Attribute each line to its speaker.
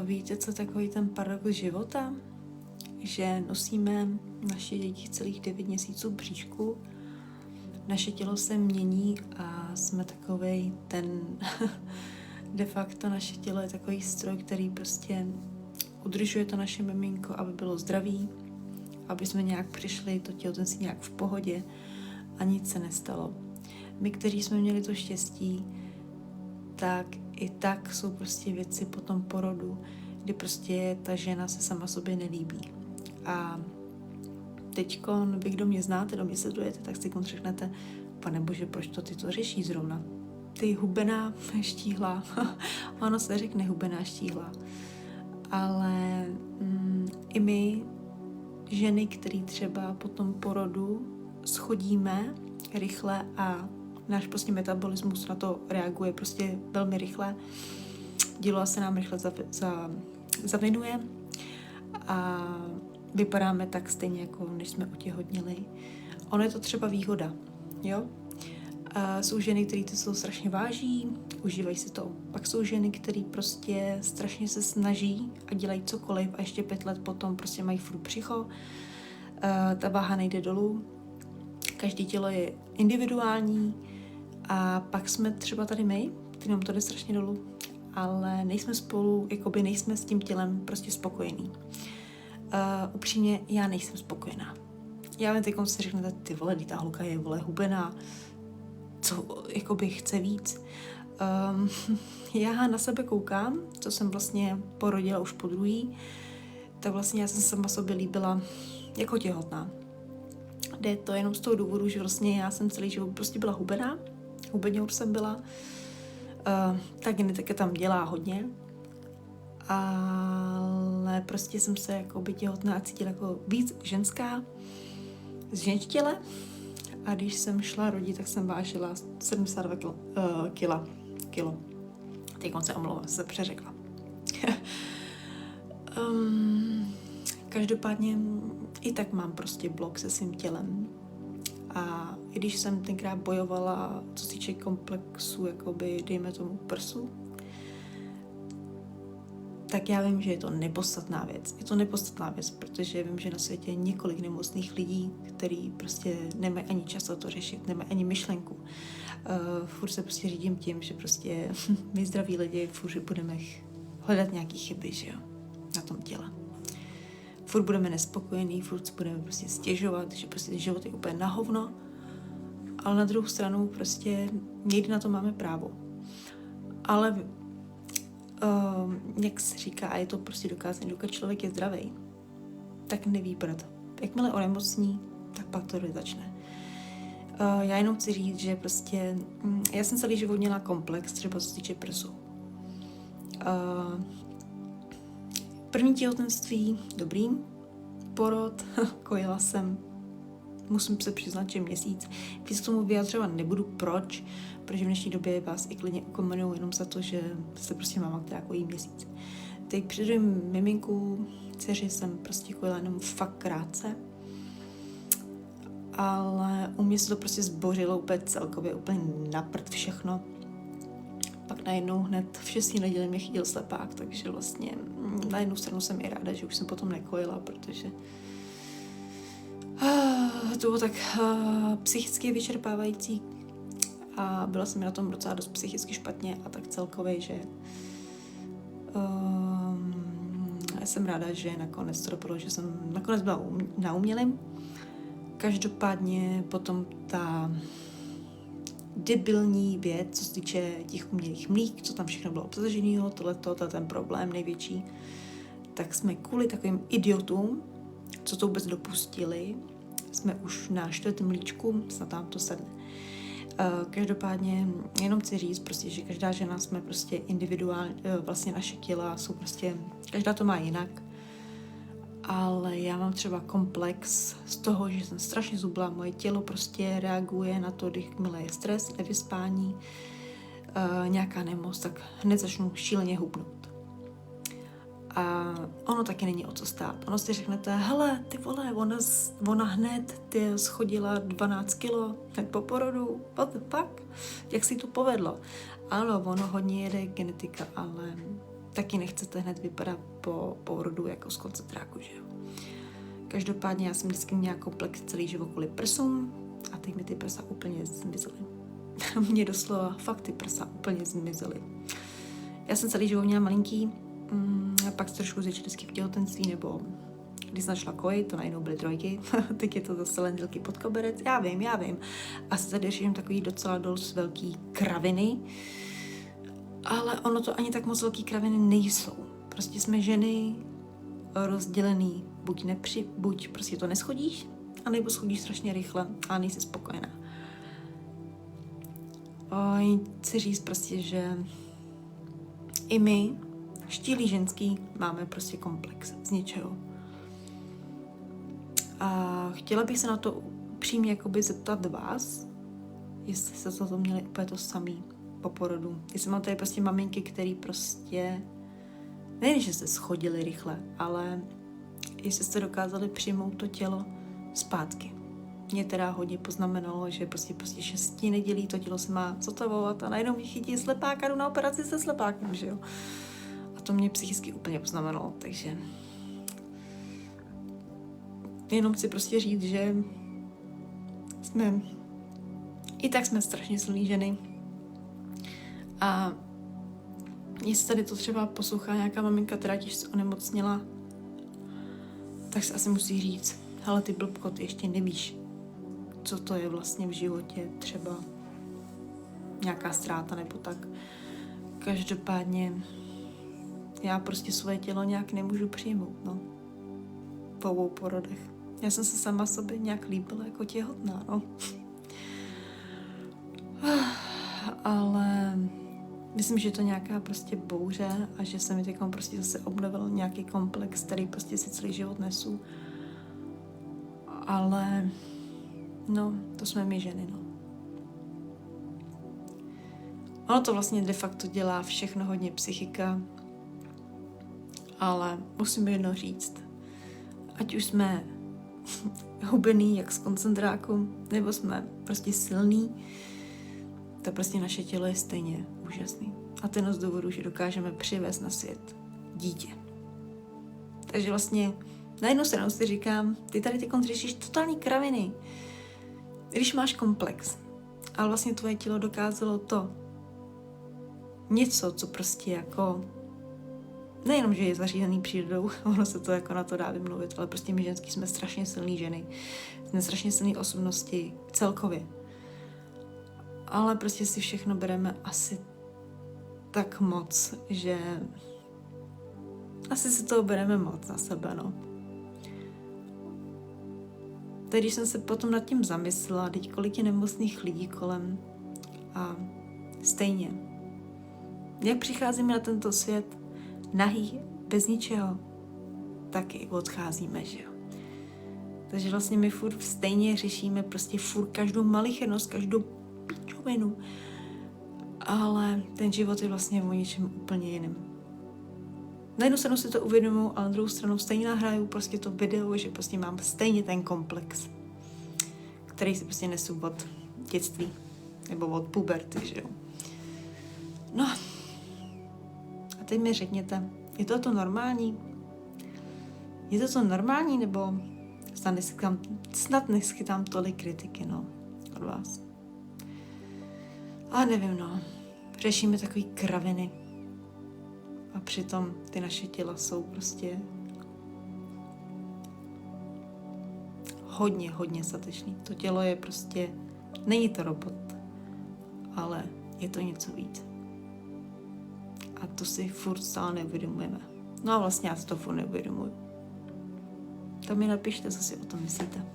Speaker 1: víte, co takový ten paradox života? Že nosíme naše děti celých 9 měsíců v bříšku, naše tělo se mění a jsme takovej ten, de facto naše tělo je takový stroj, který prostě udržuje to naše miminko, aby bylo zdravý, aby jsme nějak přišli to těhotenství nějak v pohodě a nic se nestalo. My, kteří jsme měli to štěstí, tak i tak jsou prostě věci po tom porodu, kdy prostě ta žena se sama sobě nelíbí. A teďkon, vy, kdo mě znáte, kdo mě sledujete, tak si řeknete, pane bože, proč to ty to řeší zrovna? Ty hubená štíhla. Ono se řekne hubená štíhla. Ale i my, ženy, které třeba po tom porodu schodíme rychle a náš prostě metabolismus na to reaguje prostě velmi rychle. Dělo se nám rychle zavinuje a vypadáme tak stejně, jako než jsme otěhotněli. Ono je to třeba výhoda, jo? A jsou ženy, které to strašně váží, užívají si to. Pak jsou ženy, které prostě strašně se snaží a dělají cokoliv a ještě 5 let potom prostě mají furt břicho. Ta váha nejde dolů. Každé tělo je individuální a pak jsme třeba tady my, který nám to jde strašně dolů, ale nejsme spolu, jakoby nejsme s tím tělem prostě spokojení. Upřímně, já nejsem spokojená. Já vím, teďkom si řeknete, ty vole, ta holka je, vole, hubená, co, jakoby chce víc. Já na sebe koukám, co jsem vlastně porodila už po druhý, tak vlastně já jsem sama sobě líbila jako těhotná. Jde to jenom z toho důvodu, že vlastně já jsem celý život prostě byla hubená, hubeňour jsem byla, ta genetika tam dělá hodně, ale prostě jsem se jako by těhotná cítila jako víc ženská, zženštěle a když jsem šla rodit, tak jsem vážila 72 kilo. Teď se omlouvám, se přeřekla. Každopádně i tak mám prostě blok se svým tělem. A i když jsem tenkrát bojovala, co se týče komplexu, jakoby, dejme tomu prsu, tak já vím, že je to nepodstatná věc. Je to nepodstatná věc, protože vím, že na světě je několik nemocných lidí, kteří prostě nemají ani čas to řešit, nemají ani myšlenku. Furt se prostě řídím tím, že prostě my zdraví lidi furt budeme hledat nějaký chyby, že jo, na tom těle. Furt budeme nespokojení, furt budeme prostě stěžovat, že prostě život je úplně na hovno, ale na druhou stranu prostě někdy na to máme právo. Ale jak se říká, a je to prostě dokázané, dokud člověk je zdravý, tak neví proto. Jakmile onemocní, tak pak to začne. Já jenom chci říct, že prostě, já jsem celý život měla komplex, třeba co se týče prsu. První těhotenství, dobrý, porod, kojila jsem, musím se přiznat, že měsíc. Víc k tomu vyjadřovat nebudu, proč, protože v dnešní době vás i klidně ukomenují jenom za to, že jste prostě máma, která kojí měsíc. Teď při druhém miminku, dceři jsem prostě kojila jenom fakt krátce, ale u mě se to prostě zbořilo úplně celkově, úplně na prd všechno. Pak najednou hned v 6. neděli mě chytil slepák, takže vlastně na jednu stranu jsem i ráda, že už jsem potom nekojila, protože to bylo tak psychicky vyčerpávající a byla jsem na tom docela dost psychicky špatně a tak celkově, že já jsem ráda, že nakonec to dopadlo, že jsem nakonec byla na umělém. Každopádně potom ta debilní věc, co se týče těch umělých mlík, co tam všechno bylo obsaženého, tohleto, ten problém největší, tak jsme kvůli takovým idiotům, co to vůbec dopustili, jsme už na 4. mlíčku, snad tam to sedne. Každopádně jenom chci říct, prostě, že každá žena jsme prostě individuální, vlastně naše těla jsou prostě, každá to má jinak, ale já mám třeba komplex z toho, že jsem strašně zubla, moje tělo prostě reaguje na to, když milé je stres, nevyspání, nějaká nemoc, tak hned začnu šíleně hubnout. A ono taky není o co stát. Ono si řeknete, hele, ty vole, ona hned ty schodila 12 kilo hned po porodu, what the fuck? Jak si to povedlo? Ano, ono hodně jede genetika, ale taky nechcete hned vypadat po porodu jako z koncentráku, že jo. Každopádně já jsem vždycky měla komplex celý život kvůli prsům a teď mi ty prsa úplně zmizely. Mně doslova fakt ty prsa úplně zmizely. Já jsem celý život měla malinký, a pak se trošku zvětšil vždycky v těhotenství, nebo když jsem našla koj, to najednou byly 3, teď je to zase lentilky pod koberec, já vím. A se tady řeším takový docela dost velký kraviny, ale ono to ani tak moc velký kraviny nejsou. Prostě jsme ženy rozdělený, buď prostě to neschodíš, anebo schodíš strašně rychle a nejsi spokojená. Chci říct prostě, že i my, štílí ženský, máme prostě komplex z něčeho. A chtěla bych se na to přímě jakoby zeptat vás, jestli jste to měli úplně to samý po porodu. Jestli máte prostě maminky, které prostě, nejen, že se schodily rychle, ale jestli jste dokázali přijmout to tělo zpátky. Mě teda hodně poznamenalo, že prostě 6 nedělí to tělo se má zotavovat a najednou mě chytí slepák a jdu na operaci se slepákem, že jo. A to mě psychicky úplně poznamenalo, takže jenom chci prostě říct, že jsme strašně silný ženy. A jestli tady to třeba poslouchá nějaká maminka, která těžce onemocněla, tak se asi musí říct, hele ty blbko, ty ještě nevíš, co to je vlastně v životě, třeba nějaká ztráta nebo tak. Každopádně já prostě svoje tělo nějak nemůžu přijmout, no. Po 2 porodech. Já jsem se sama sobě nějak líbila jako těhotná, no. Ale myslím, že je to nějaká prostě bouře a že se mi teď prostě zase obnovil nějaký komplex, který prostě si celý život nesu. Ale no, to jsme my ženy, no. Ono to vlastně de facto dělá všechno hodně psychika, ale musím jedno říct, ať už jsme hubený jak z koncentráku, nebo jsme prostě silný, to prostě naše tělo je stejně úžasný. A ten z důvodu, že dokážeme přivést na svět dítě. Takže vlastně na jednu stranu si říkám, ty tady teď řešíš totální kraviny, když máš komplex. Ale vlastně tvoje tělo dokázalo to něco, co prostě jako nejenom, že je zařízený přírodou, ono se to jako na to dá vymluvit, ale prostě my ženský jsme strašně silný ženy. Jsme strašně silný osobnosti celkově. Ale prostě si všechno bereme asi tak moc, že asi si toho bereme moc na sebe, no. Teď, když jsem se potom nad tím zamyslela, teď kolik je nemocných lidí kolem a stejně. Jak přicházíme na tento svět nahý, bez ničeho, taky odcházíme, že jo. Takže vlastně my furt stejně řešíme prostě furt každou malichernost, každou pičovinu. Ale ten život je vlastně o něčem úplně jiném. Na jednu stranu si to uvědomuji, ale na druhou stranu stejně nahraju prostě to video, že prostě mám stejně ten komplex, který si prostě nesu od dětství, nebo od puberty, že jo. No, a teď mi řekněte, je to normální? Je to normální, nebo snad neschytám tolik kritiky, no, od vás. A nevím, no, řešíme takový kraviny. A přitom ty naše těla jsou prostě hodně statečný. To tělo je prostě, není to robot, ale je to něco víc. A to si furt stále neuvědomujeme. No a vlastně já si to furt neuvědomuji. To mi napište, co si o tom myslíte.